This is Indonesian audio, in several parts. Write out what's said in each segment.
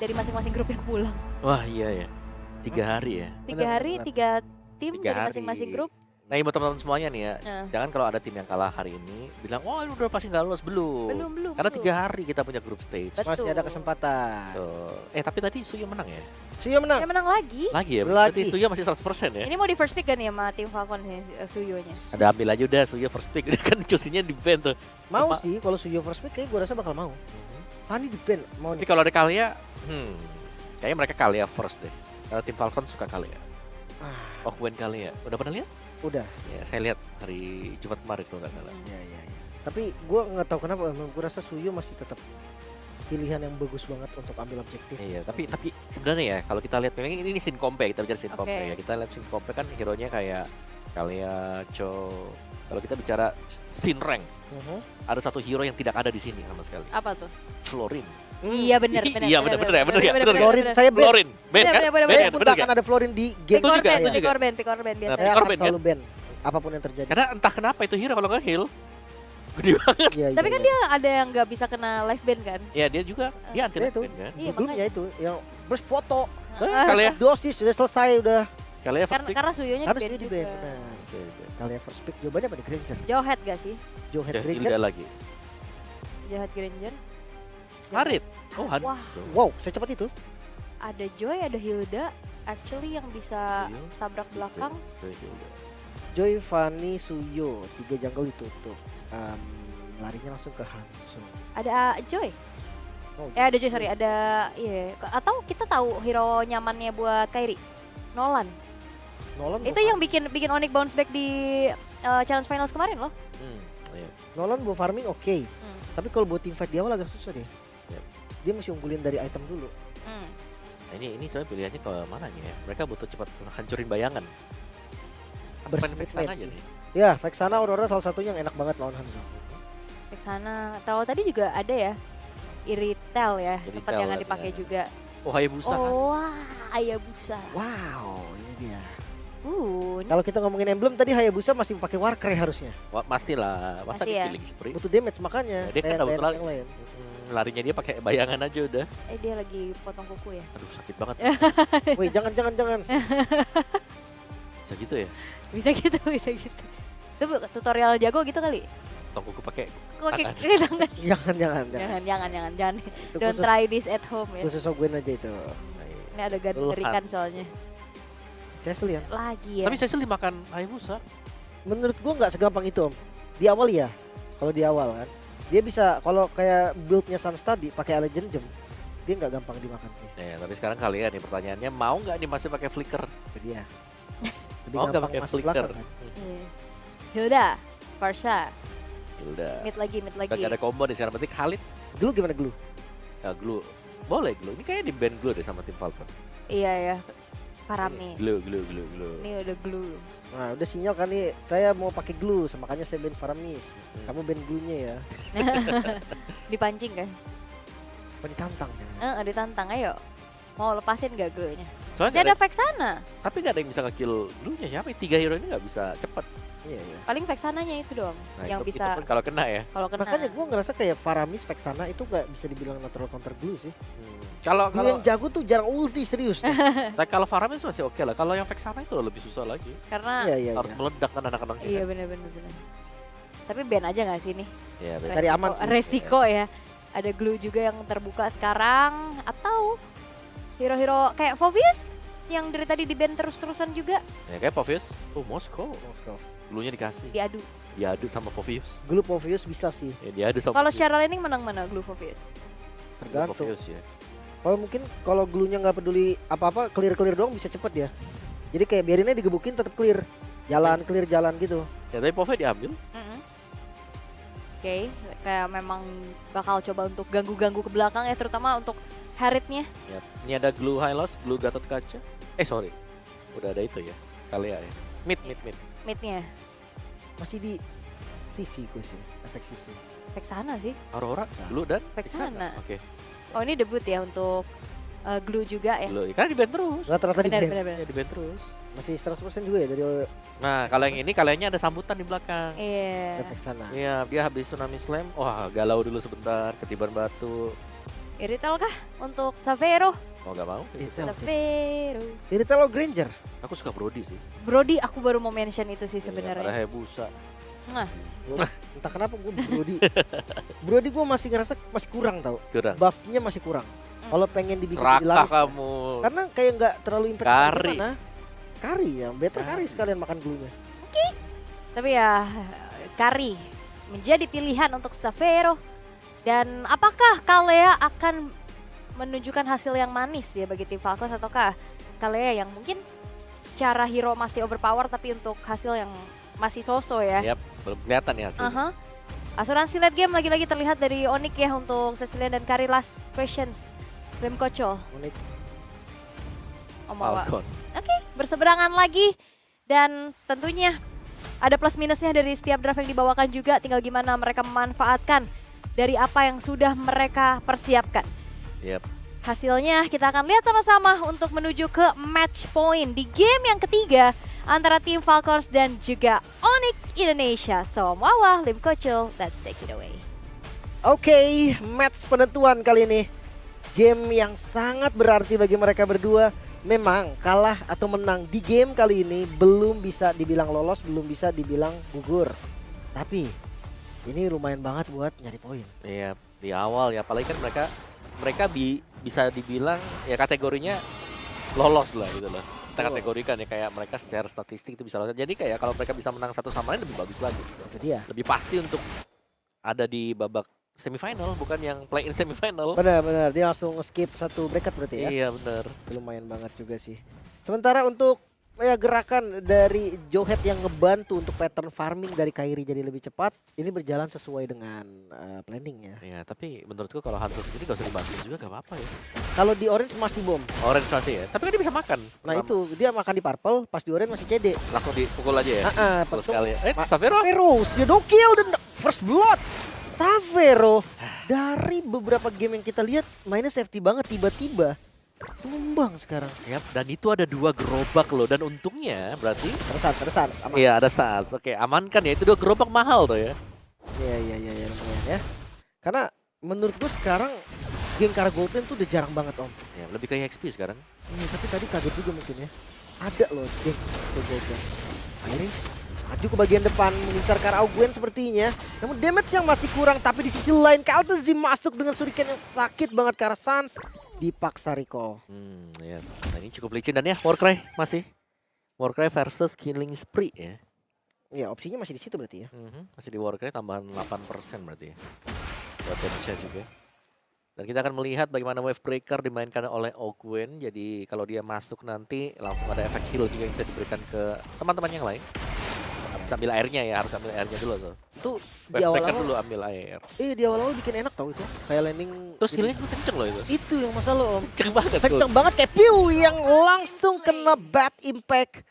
dari masing-masing grup yang pulang. Wah iya ya, 3 hari ya. 3 hari, Benar. 3 tim 3 dari hari. masing-masing grup. Nah ini buat teman-teman semuanya nih ya, Nah, jangan kalau ada tim yang kalah hari ini bilang, oh ini udah pasti nggak lolos, belum. belum. Karena 3 hari kita punya grup stage. Betul. Masih ada kesempatan. Tuh. Tapi tadi Suyo menang ya? Suyo menang. Dia menang lagi. Lagi ya? Lagi. Berarti Suyo masih 100% ya? Ini mau di first pick kan ya sama tim Falcon Suyonya. Ada ambil aja udah Suyo first pick, udah kan cusinya di ban tuh. Mau Apa? sih kalau Suyo first pick kayak gue rasa bakal mau. Fanny di ban mau Tapi nih. kalau ada Kalia, kayaknya mereka Kalia first deh. Karena tim Falcon suka Kalia. Ah, Okwen Kalia, udah pernah lihat? udah. Ya, saya lihat hari Jumat kemarin kalau nggak salah. Ya. Tapi gue nggak tahu kenapa. Gue rasa Suyo masih tetap pilihan yang bagus banget untuk ambil objektif. Iya, tapi sebenarnya ya kalau kita lihat memang ini scene comp ya, kita bicara scene comp Oke. ya. Kita lihat scene comp kan hero-nya kayak Kalia, Cho. Kalau kita bicara scene rank, ada satu hero yang tidak ada di sini sama sekali. Apa tuh? Florin. Iya benar. Iya, benar ya. Florin, saya ban. Ben. Florin, Ben kan? Bener, bener, Ben bener. kan? Pun Bener tak kan? akan ada Florin di Pick game. Setuju nggak? Orben, Setuju pick nggak? Orben, pick Orben biasa. Nah, Saya akan Corben, selalu ban. Apapun yang terjadi. Karena entah kenapa itu hero kalau nggak heal gede banget. Iya, Tapi kan dia ada yang nggak bisa kena live ban kan? Ya dia juga dia anti Ya, itu. Ben kan. Iya, Belumnya itu yang terus foto. Kalia, Dosis sudah selesai udah. Kalia first pick. Karena Suyonya Harus di ban dia di juga. ban. Nah, kalian first pick jawabannya apa nih? Granger. Jauh head gak sih? Joe Head Udah Granger. Hilda lagi. Jahat Granger. Harit. Oh, Wah. Hanzo. Wow, secepat itu. Ada Joy, ada Hilda. Actually yang bisa Iya. tabrak belakang. Hilda. Joy, Fanny, Suyo, 3 jungle ditutup. Larinya langsung ke Hanzo. Ada Joy. Oh, Ada Joy, sorry. Ada, iya. Atau kita tahu hero nyamannya buat Kairi. Nolan. Nolan Itu yang bikin Onyx bounce back di challenge finals kemarin loh. Iya. Nolan buat farming oke. Hmm. Tapi kalau buat team fight di awal agak susah deh. Yep. Dia mesti unggulin dari item dulu. Hmm. Nah, ini sebenarnya pilihannya ke mana nih ya? Mereka butuh cepat hancurin bayangan. Main Bersmith Vexana mate. aja nih. Ya, Vexana Aurora salah satunya yang enak banget lawan Hanzo. Ke sana. Tahu tadi juga ada ya. Iritel ya, sempat Iritel yang ada. dipakai juga. Oh, Hayabusa kan? Oh, wah, Hayabusa. Wow, ini dia. Ini Kalau kita ngomongin emblem tadi Hayabusa masih pakai Warcry harusnya. Wah, pastilah. Masa Pasti dia ya. killing spree? Butuh damage makanya. Ya, dia kan kayak double enak lari. yang lain. Larinya dia pakai bayangan aja udah. dia lagi potong kuku ya. Aduh, sakit banget. Woi, jangan. Bisa gitu ya? Bisa gitu, bisa gitu. Itu tutorial jago gitu kali. Potong kuku pakai Oke, tangan. jangan. Jangan. Jangan. Itu Don't khusus, try this at home ya. khusus Ogwen aja itu. Ini ada Lhat. mengerikan soalnya. Cecil ya. Lagi ya. Tapi Cecil dimakan Hayabusa. Menurut gua nggak segampang itu Om. Di awal ya. Kalau di awal kan. Dia bisa kalau kayak build-nya Sans tadi pakai Legend Gem. Dia nggak gampang dimakan sih. Ya, tapi sekarang kalian nih pertanyaannya mau nggak nih masih pakai flicker? Itu dia. Lebih Mau nggak gampang pakai masuk flicker? belakang, kan. Iya. Hilda, Farsa, Ya udah. mid lagi. Udah gak ada combo nih sekarang penting Khalid. Dulu gimana Glue? Ya, Glue. Boleh Glue. Ini kayaknya di band Glue deh sama tim Falcon. Iya ya. Parami. Glue. Ini udah glue. Nah, udah sinyal kan nih saya mau pakai Glue, makanya saya ban Faramis. Kamu ban Glue-nya ya. Dipancing kan? Mau ditantang ya. Ditantang ayo. Mau lepasin gak glue-nya? Soalnya Masih nggak ada Vexana. tapi gak ada yang bisa nge-kill Glue-nya. Siapa? 3 hero ini gak bisa cepat. Iya, iya. Paling Vexananya itu doang Nah, yang itu bisa pun kalau kena ya. kalau kena. Makanya gua ngerasa kayak Faramis, Vexana itu nggak bisa dibilang natural counter Glue sih. Kalau Glue yang jago tuh jarang ulti serius. kalau Faramis masih oke lah. Kalau yang Vexana itu lebih susah lagi. Karena Iya. Harus meledak kan anak-anak iya benar. Tapi ban aja gak sih nih? Ya, Dari aman sih. Resiko ya. Ada glue juga yang terbuka sekarang atau hero-hero kayak Phobius yang dari tadi di ban terus-terusan juga ya kayak Povius. Oh, Moskow. Moskow. Glue-nya dikasih. diadu. Diadu sama Povius. Glue Povius bisa sih, Ya, diadu sama Kalau Povius. secara laning menang mana glue Phobius? tergantung. Povius ya. Kalau mungkin kalau glue-nya nggak peduli apa-apa, clear doang bisa cepet ya. Jadi kayak biarinnya digebukin tetap clear. Clear jalan gitu. Ya, tapi Povius diambil. Oke, kayak memang bakal coba untuk ganggu-ganggu ke belakang ya, terutama untuk Haritnya. Ya. Ini ada Glue Hylos, Glue Gatot Kaca. Sorry. Udah ada itu ya. Kalia ya. Mid. Midnya Masih di sisi gue sih, efek sisi. Vexana sih. Aurora, Glue dan Vexana. Oke. Oh ini debut ya untuk glue juga ya. Glue. Karena di band terus. Rata-rata di ban. Ya, di band terus. Masih 100% juga ya dari Nah, kalau yang ini kaliannya ada sambutan di belakang. Iya. efek sana. Iya, dia habis tsunami slam. Wah, galau dulu sebentar, ketiban batu. Irital kah untuk Savero? Mau gak mau? Savero. Irritalo Granger. Aku suka Brody sih. Brody aku baru mau mention itu sih Ada sebenarnya. Hayabusa. Nah, Entah kenapa gue Brody gue masih ngerasa masih kurang tau. Kurang. Buffnya masih kurang. Kalau pengen dibikin Serakah dilaris, kamu. karena kayak nggak terlalu impact. Kari. Kari ya, better Kari. kari sekalian makan glue-nya. tapi ya Kari menjadi pilihan untuk Savero. Dan apakah Kalea akan menunjukkan hasil yang manis ya bagi tim Falcons, ataukah Kalea yang mungkin secara hero masih overpower tapi untuk hasil yang masih so-so ya. Yap, belum kelihatan ya hasilnya. Aha. Asuransi late game lagi-lagi terlihat dari Onyx ya untuk Cecilian dan Kari. Last questions. Rem Kocol. Unik. Falcon. Oke, berseberangan lagi. Dan tentunya ada plus minusnya dari setiap draft yang dibawakan juga. Tinggal gimana mereka memanfaatkan dari apa yang sudah mereka persiapkan. Yap. Hasilnya kita akan lihat sama-sama untuk menuju ke match point di game yang ketiga antara tim Falcons dan juga Onyx Indonesia. So, Wawa, Lim Kocul, let's take it away. Oke, match penentuan kali ini. Game yang sangat berarti bagi mereka berdua. Memang kalah atau menang di game kali ini belum bisa dibilang lolos, belum bisa dibilang gugur. Tapi ini lumayan banget buat nyari poin. Iya, di awal ya, apalagi kan mereka bisa dibilang ya kategorinya lolos lah gitu loh. Kita kategorikan ya kayak mereka secara statistik itu bisa lolos. Jadi kayak kalau mereka bisa menang satu sama lain lebih bagus lagi. Gitu. Itu dia. Lebih pasti untuk ada di babak semifinal, bukan yang play in semifinal. Benar-benar dia langsung skip satu bracket berarti ya. Iya benar. Lumayan banget juga sih. Sementara untuk ya gerakan dari Joehead yang ngebantu untuk pattern farming dari Kairi jadi lebih cepat, ini berjalan sesuai dengan planning ya. Iya, tapi menurutku kalau Hanzo sendiri gak usah dibantuin juga gak apa-apa ya. Kalau di orange masih bom. Orange masih ya, tapi kan dia bisa makan. Nah itu dia makan di purple, pas di orange masih CD. Langsung dipukul aja ya. Terus Langsung sekali. Savero. Savero, you don't kill the first blood. Savero dari beberapa game yang kita lihat mainnya safety banget, tiba-tiba tumbang sekarang. Yap, dan itu ada 2 gerobak loh, dan untungnya berarti Teresan, aman. iya ada SARS. Oke, amankan ya, itu 2 gerobak mahal tuh ya. Iya lumayan ya. Karena menurut gue sekarang geng Kara Goldman tuh udah jarang banget om. Ya, lebih ke XP sekarang. Tapi tadi kaget juga mungkin ya. Ada loh geng Kara Goldman. Akhirnya maju ke bagian depan mengincar Kara Auguen sepertinya. Namun damage yang masih kurang, tapi di sisi lain Kaltezi masuk dengan shuriken yang sakit banget ke arah Sans. Dipaksa recall. Ya. Nah, ini cukup licin dan ya Warcry masih. Warcry versus Killing Spree ya. Ya opsinya masih di situ berarti ya. Masih di Warcry tambahan 8% berarti ya. Buat damage juga. Dan kita akan melihat bagaimana Wave Breaker dimainkan oleh Auguen. Jadi kalau dia masuk nanti langsung ada efek heal juga yang bisa diberikan ke teman-teman yang lain. Bisa ambil airnya ya, harus ambil airnya dulu tuh. Itu di Wave Breaker awal-awal dulu ambil air. di awal-awal bikin enak tau itu. Kayak landing. Terus jadi- healnya gue kenceng loh itu. itu yang masalah om. Kenceng banget tuh. Kenceng banget kayak Pew yang langsung kena bad impact.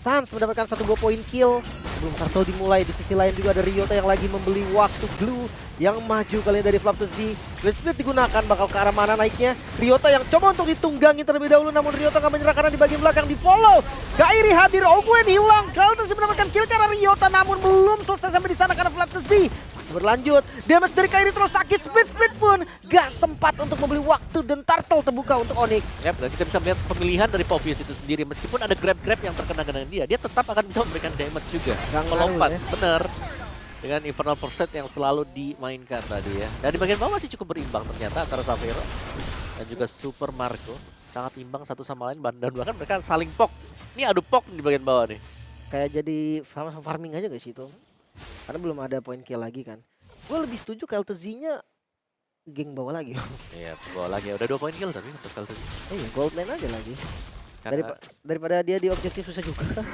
Sans mendapatkan 1 2 poin kill. Sebelum turtle dimulai, di sisi lain juga ada Ryota yang lagi membeli waktu. Glue yang maju kali ini dari Flap to Z. Great Split digunakan, bakal ke arah mana naiknya. Ryota yang coba untuk ditunggangi terlebih dahulu, namun Ryota nggak menyerah karena di bagian belakang di follow. Kairi hadir, Auguen hilang. Kaltezi mendapatkan kill karena Ryota, namun belum selesai sampai di sana karena Flap to Z masih berlanjut. Damage dari Kairi terus sakit, split pun gak sempat untuk membeli waktu dan turtle terbuka untuk Onyx. Yap, dan kita bisa melihat pemilihan dari Povius itu sendiri. Meskipun ada grab-grab yang terkena dengan dia tetap akan bisa memberikan damage juga. Gak Melompat, ngaruh ya. bener. Dengan Infernal Pursuit yang selalu dimainkan tadi ya. Dan di bagian bawah masih cukup berimbang ternyata antara Savero dan juga Super Marco. Sangat imbang satu sama lain, dan bahkan mereka saling pok. Ini adu pok di bagian bawah nih. Kayak jadi farming aja guys itu. Karena belum ada point kill lagi kan. Gue lebih setuju Kaltezi-nya geng bawah lagi. Iya, bawah lagi. Udah 2 poin kill tapi untuk Kaltezi. Iya, gold lane aja lagi. Karena, Daripada dia di objektif susah juga.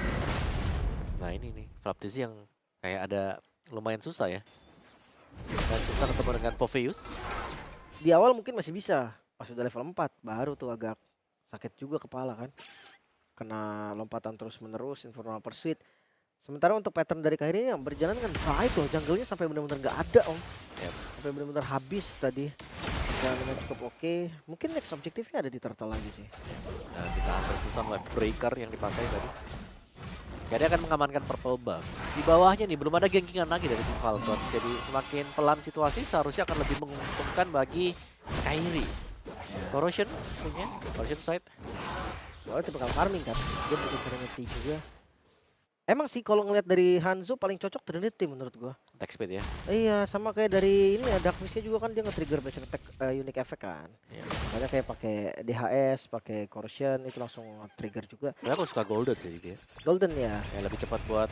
nah ini nih, Flaptizi yang kayak ada lumayan susah ya. Dan susah ketemu dengan Povius. Di awal mungkin masih bisa. Pas udah level 4 baru tuh agak sakit juga kepala kan. Kena lompatan terus menerus, Infernal Pursuit. Sementara untuk pattern dari Kairi yang berjalan dengan baik loh. Jungle-nya sampai benar-benar nggak ada om. Yep. Sampai benar-benar habis tadi. Dan dengan cukup oke. Mungkin next objektifnya ada di turtle lagi sih. Nah, kita ambil Sultan Wave Breaker yang dipakai tadi. Oke, dia akan mengamankan purple buff. Di bawahnya nih belum ada gankingan lagi dari tim Falcons. Jadi semakin pelan situasi seharusnya akan lebih menguntungkan bagi Kairi. Corrosion punya, Corrosion side. Soalnya tipe farming kan, dia butuh Trinity juga. Emang sih kalau ngeliat dari Hanzo paling cocok Trinity menurut gua. Attack speed ya. Iya, sama kayak dari ini ya Dark Mist-nya juga kan dia nge-trigger basic attack unique effect kan. Iya. Makanya kayak pakai DHS, pakai Corrosion itu langsung trigger juga. Tapi aku suka Golden sih dia. Golden ya. Kayak lebih cepat buat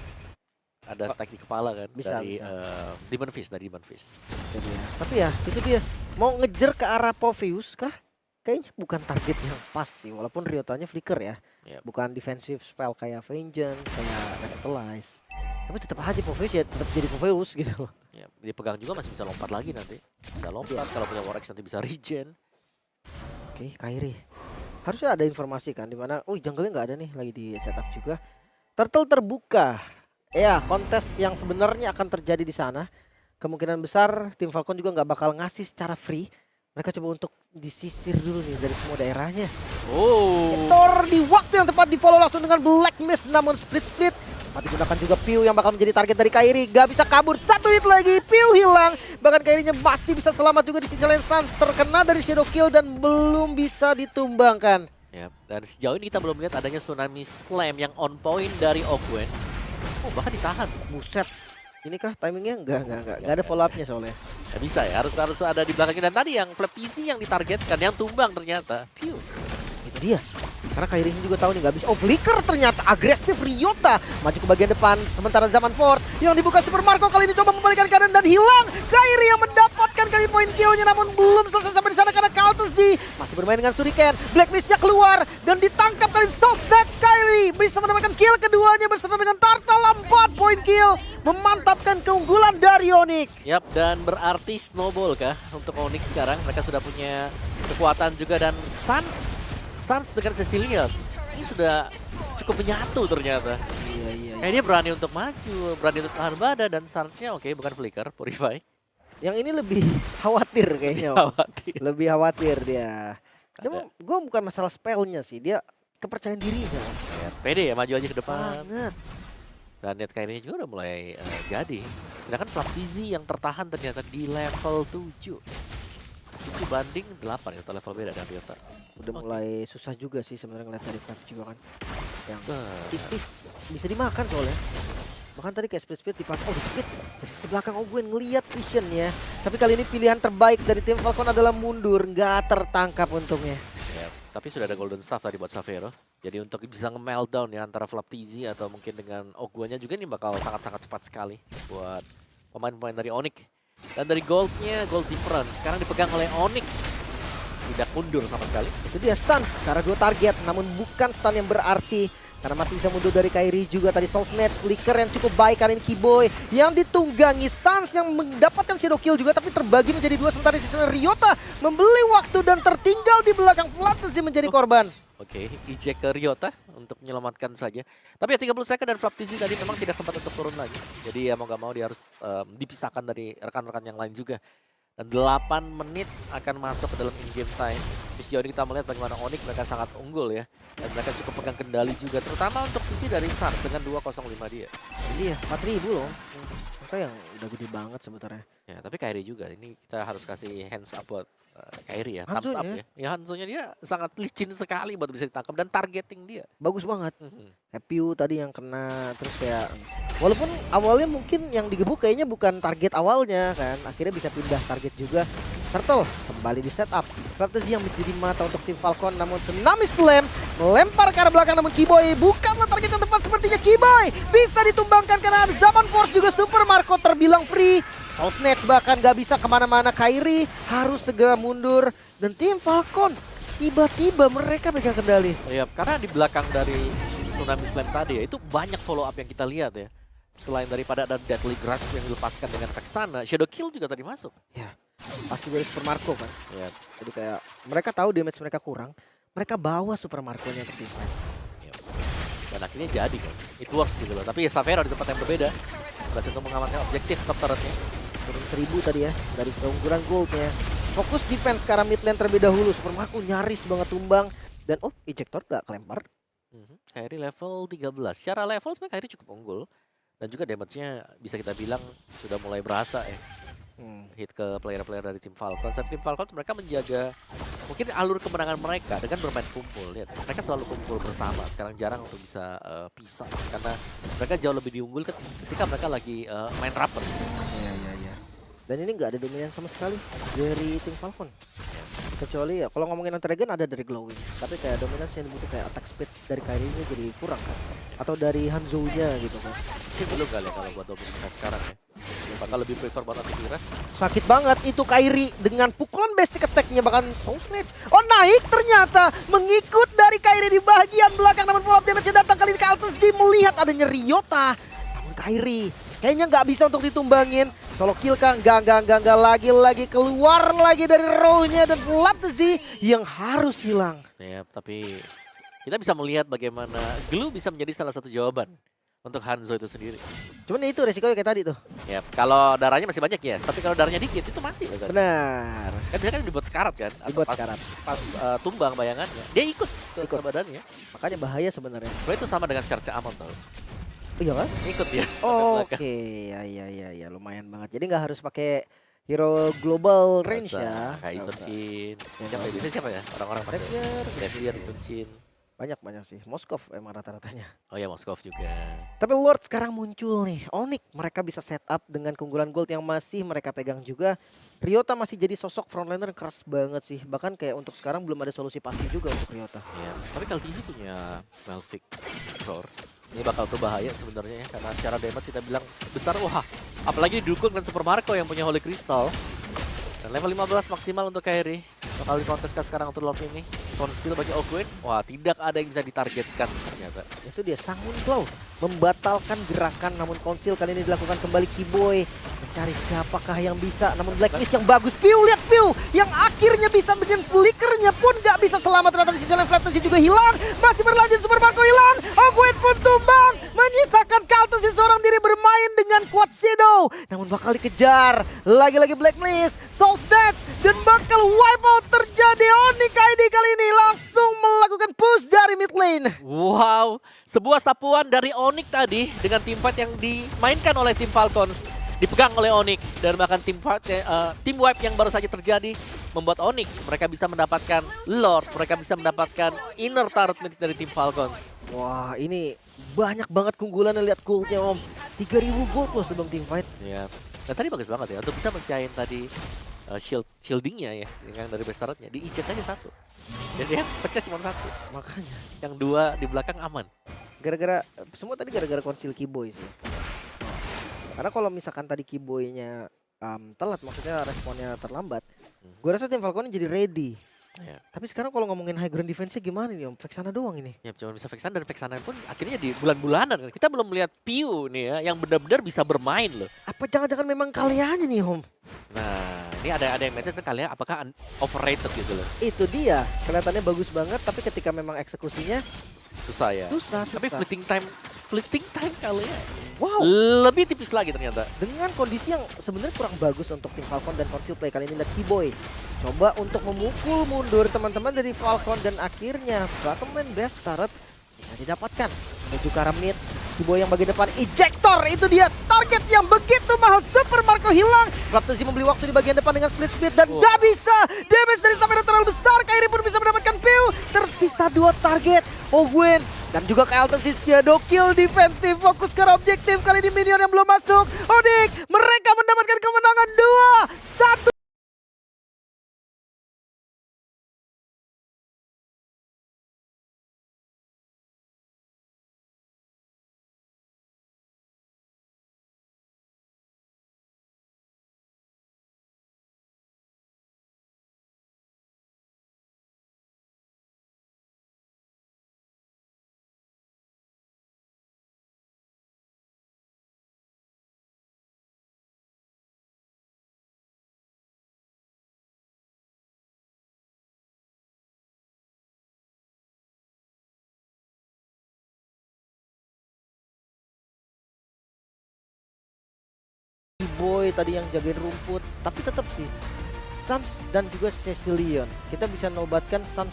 ada stack di kepala kan Bisa, dari bisa. Demon Fist, dari Demon Fist. Itu dia. Tapi ya itu dia. Mau ngejar ke arah Popheus kah? Kayaknya bukan target yang pas sih, walaupun Ryotanya flicker ya. Yep. Bukan defensive spell kayak Vengeance, kayak Revitalize. Tapi tetap aja Popheus ya tetap jadi Popheus gitu loh. Ya, dipegang juga masih bisa lompat lagi nanti. Bisa lompat, kalau punya War X nanti bisa regen. Oke, Kairi. Harusnya ada informasi kan dimana, jungle-nya nggak ada nih lagi di setup juga. Turtle terbuka. Ya, kontes yang sebenarnya akan terjadi di sana. Kemungkinan besar tim Falcon juga nggak bakal ngasih secara free. Mereka coba untuk disisir dulu nih dari semua daerahnya. Oh. Thor di waktu yang tepat di follow langsung dengan Black Mist, namun split. Sempat digunakan juga Pew yang bakal menjadi target dari Kairi. Gak bisa kabur, satu hit lagi, Pew hilang. Bahkan Kairinya masih bisa selamat juga di sisi lain. Sans terkena dari Shadow Kill dan belum bisa ditumbangkan. Ya, dan sejauh ini kita belum lihat adanya Tsunami Slam yang on point dari Ogwen. Oh, bahkan ditahan. Buset. Ini kah timingnya? Enggak ada follow up-nya soalnya. Ya bisa ya, harus ada di belakangnya. Dan tadi yang Flap TC yang ditargetkan, yang tumbang ternyata. Piu. Itu dia. Karena Kairi juga tahu nih nggak bisa. Oh, flicker ternyata agresif Ryota maju ke bagian depan. Sementara Zaman Ford yang dibuka Super Marco kali ini coba membalikan keadaan dan hilang. Kairi yang mendapatkan kali poin killnya, namun belum selesai sampai di sana karena Kaltesi masih bermain dengan Shuriken. Black Mist-nya keluar dan ditangkap kali Soft Death. Kairi bisa mendapatkan kill keduanya bersama dengan Turtle 4 poin kill, memantapkan keunggulan dari Onyx. Yap, dan berarti snowball kah untuk Onyx sekarang? Mereka sudah punya kekuatan juga dan Sans dengan Cecilia ini sudah cukup menyatu ternyata. Iya. Kayak dia berani untuk maju, berani untuk tahan badan, dan Sansnya oke, bukan flicker, purify. Yang ini lebih khawatir kayaknya. Khawatir. Lebih khawatir dia. Gue bukan masalah spellnya sih, dia kepercayaan dirinya. Ya, pede ya, maju aja ke depan. Banget. Dan net kayak ini juga udah mulai jadi. Sedangkan Flaptizi yang tertahan ternyata di level 7. Itu banding 8 ya, level beda dengan Ryota. Udah mulai susah juga sih sebenarnya ngeliat dari Flap juga kan. Yang Set. tipis bisa dimakan soalnya. Bahkan tadi kayak split di belakang, di split dari sisi belakang gue ngeliat visionnya. Tapi kali ini pilihan terbaik dari tim Falcon adalah mundur, nggak tertangkap untungnya. Ya, tapi sudah ada golden staff tadi buat Xavero. Jadi untuk bisa nge-meltdown ya antara Flaptizi atau mungkin dengan Ogwanya juga ini bakal sangat-sangat cepat sekali buat pemain-pemain dari Onyx. Dan dari goldnya, gold difference sekarang dipegang oleh Onyx. Tidak mundur sama sekali. Itu dia stun karena 2 target, namun bukan stun yang berarti. Karena masih bisa mundur dari Kairi juga tadi soft match, flicker yang cukup baik kali ini Kiboy yang ditunggangi Sans yang mendapatkan shadow kill juga, tapi terbagi menjadi 2 sementara di sisi Ryota membeli waktu dan tertinggal di belakang Flaptizi menjadi korban. Oke, eject ke Ryota untuk menyelamatkan saja. Tapi ya 30 second dan Flaptizi tadi memang tidak sempat untuk turun lagi. Jadi ya mau gak mau dia harus dipisahkan dari rekan-rekan yang lain juga. Dan 8 menit akan masuk ke dalam in-game time. Di sejauh ini kita melihat bagaimana Onyx mereka sangat unggul ya. Dan mereka cukup pegang kendali juga, terutama untuk sisi dari Sans dengan 205 dia. Iya, 4.000 loh. Maka yang udah gede banget sebenarnya. Ya, tapi Kairi juga. Ini kita harus kasih hands up buat Kairi ya. Hanzo Thumbs up ya. ya. Ya, Hanzo-nya dia sangat licin sekali buat bisa ditangkap dan targeting dia. Bagus banget. Kayak Pew tadi yang kena, terus kayak walaupun awalnya mungkin yang digebuk kayaknya bukan target awalnya kan, akhirnya bisa pindah target juga. Turtle kembali di setup. Flaptizi yang menjadi mata untuk tim Falcon, namun Tsunami Slam melempar ke arah belakang, namun Kiboy bukanlah target yang tepat sepertinya. Kiboy bisa ditumbangkan karena ada Zaman Force juga Super Marco terbilang free. Soul Snatch bahkan gak bisa kemana-mana. Kairi harus segera mundur dan tim Falcon tiba-tiba mereka pegang kendali. Iya, karena di belakang dari Tsunami Slam tadi ya, itu banyak follow up yang kita lihat ya. Selain daripada ada Deadly Grasp yang dilepaskan dengan Vexana, Shadow Kill juga tadi masuk. Ya, pasti dari Super Marco kan. Ya, Jadi kayak mereka tahu damage mereka kurang, mereka bawa Super Marco-nya ke tim fight. ya. Dan akhirnya jadi kan. It works gitu loh. Tapi ya Xavero di tempat yang berbeda. Berhasil untuk mengamankan objektif top turretnya. Turun 1000 tadi ya, dari keunggulan goldnya. Fokus defense karena mid lane terlebih dahulu. Super Marco nyaris banget tumbang. Dan ejector gak kelempar. Kairi level 13. Secara level sebenarnya Kairi cukup unggul. Dan juga damage-nya bisa kita bilang sudah mulai berasa ya. Hit ke player-player dari tim Falcons. Tapi tim Falcons mereka menjaga mungkin alur kemenangan mereka dengan bermain kumpul. Lihat, mereka selalu kumpul bersama. Sekarang jarang untuk bisa pisah karena mereka jauh lebih diunggulkan ketika mereka lagi main rapat. Iya. Dan ini nggak ada dominan sama sekali dari tim Falcon. Kecuali ya kalau ngomongin anti-regen ada dari Glowing. Tapi kayak dominasi yang dibutuh kayak attack speed dari Kairi ini jadi kurang kan. Atau dari Hanzo-nya gitu kan. Ini belum kali ya kalau buat dominasi sekarang ya. Bakal lebih prefer buat antivirus. Sakit banget itu Kairi dengan pukulan basic attack-nya bahkan Soul Snatch. Oh naik ternyata mengikut dari Kairi di bagian belakang namun follow up damage-nya datang kali ini ke Altenzi melihat adanya Ryota. Namun Kairi kayaknya nggak bisa untuk ditumbangin. Solo kill kah? Enggak. Lagi keluar lagi dari row-nya dan Altenzi yang harus hilang. Ya, tapi kita bisa melihat bagaimana Glue bisa menjadi salah satu jawaban untuk Hanzo itu sendiri. Cuman itu resikonya kayak tadi tuh. Ya, kalau darahnya masih banyak yes, tapi kalau darahnya dikit itu mati loh kan. Benar. Kan biasanya kan dibuat sekarat kan? Atau Dibuat pas, sekarat. Pas tumbang bayangannya, dia ikut ke badannya. Makanya bahaya sebenarnya. Sebenarnya itu sama dengan Serca Amon tau. Iya kan? Ikut dia. sampai belakang. Oke, ya lumayan banget. Jadi nggak harus pakai hero global range Nggak usah, ya. Kayak Nggak Sun usah. Shin. Ya, Siapa ya? Biasanya siapa ya? Orang-orang pakai Xavier. Xavier, Sun Shin. Banyak sih. Moskov emang rata-ratanya. Oh ya, Moskov juga. Tapi Lord sekarang muncul nih. Onyx mereka bisa setup dengan keunggulan gold yang masih mereka pegang juga. Ryota masih jadi sosok frontliner yang keras banget sih. Bahkan kayak untuk sekarang belum ada solusi pasti juga untuk Ryota. Ya, tapi kalau TZ punya Malphite Roar. Ini bakal berbahaya sebenarnya ya, karena secara damage kita bilang besar. Wah, apalagi didukung dengan Super Marco yang punya Holy Crystal. Dan level 15 maksimal untuk Kairi. Bakal dikonteskan sekarang untuk Lord ini. Conceal bagi Ogwen. Wah, tidak ada yang bisa ditargetkan ternyata. Itu dia Sangun Claw membatalkan gerakan namun konsil kali ini dilakukan kembali Kiboy mencari siapakah yang bisa namun Blacklist yang bagus. Piu lihat Piu yang akhirnya bisa dengan flickernya pun gak bisa selamat ternyata di sisi lain Flattensi juga hilang. Masih berlanjut Super Marco hilang. Ogwen pun tumbang menyisakan Kaltensi seorang diri bermain dengan Quad Shadow namun bakal dikejar lagi-lagi Blacklist Soul Snatch dan bakal wipe out terjadi. Onyx ID kali ini langsung melakukan push dari mid lane. Wow, sebuah sapuan dari Onyx tadi dengan team fight yang dimainkan oleh tim Falcons. Dipegang oleh Onyx dan bahkan team wipe yang baru saja terjadi membuat Onyx mereka bisa mendapatkan Lord, mereka bisa mendapatkan inner turret milik dari tim Falcons. Wah ini banyak banget keunggulan. Lihat goldnya om 3000 gold loh sebelum team fight. Ya, dan tadi bagus banget ya untuk bisa mencahin tadi shieldingnya ya yang dari base turretnya diinjek aja satu. Dan dia pecah cuma satu. Makanya Yang dua di belakang aman. gara-gara semua tadi gara-gara konsil Kiboy sih. Karena kalau misalkan tadi Kiboynya telat maksudnya responnya terlambat, gue rasa tim Falcon jadi ready. Ya. Tapi sekarang kalau ngomongin high ground defense-nya gimana nih om? Vexana doang ini. Ya cuma bisa Vexana dan Vexana pun akhirnya di bulan-bulanan kan. Kita belum melihat Piu nih ya yang benar-benar bisa bermain loh. Apa jangan-jangan memang kaliannya nih om? Nah, ini ada yang matches kan kalian apakah overrated gitu loh. Itu dia, kelihatannya bagus banget tapi ketika memang eksekusinya Susah ya. susah. Tapi fleeting time kalian. Wow. Lebih tipis lagi ternyata. Dengan kondisi yang sebenarnya kurang bagus untuk tim Falcon dan Conceal play kali ini lihat Kiboy coba untuk memukul mundur teman-teman dari Falcon dan akhirnya bottom lane best turret bisa didapatkan menuju ke arah mid. Kiboy yang bagian depan ejector itu dia target yang begitu mahal. Super Marco hilang. Raptors membeli waktu di bagian depan dengan split speed dan gak bisa damage dari Samira terlalu besar. Kairi pun bisa mendapatkan Piu. Tersisa 2 target. Ogwen dan juga Kaltensi shadow kill defensif fokus ke objektif kali ini minion yang belum masuk. Onyx mereka mendapatkan kemenangan 2-1. Boy tadi yang jagain rumput tapi tetap sih Sans dan juga Cecilion kita bisa nobatkan Sans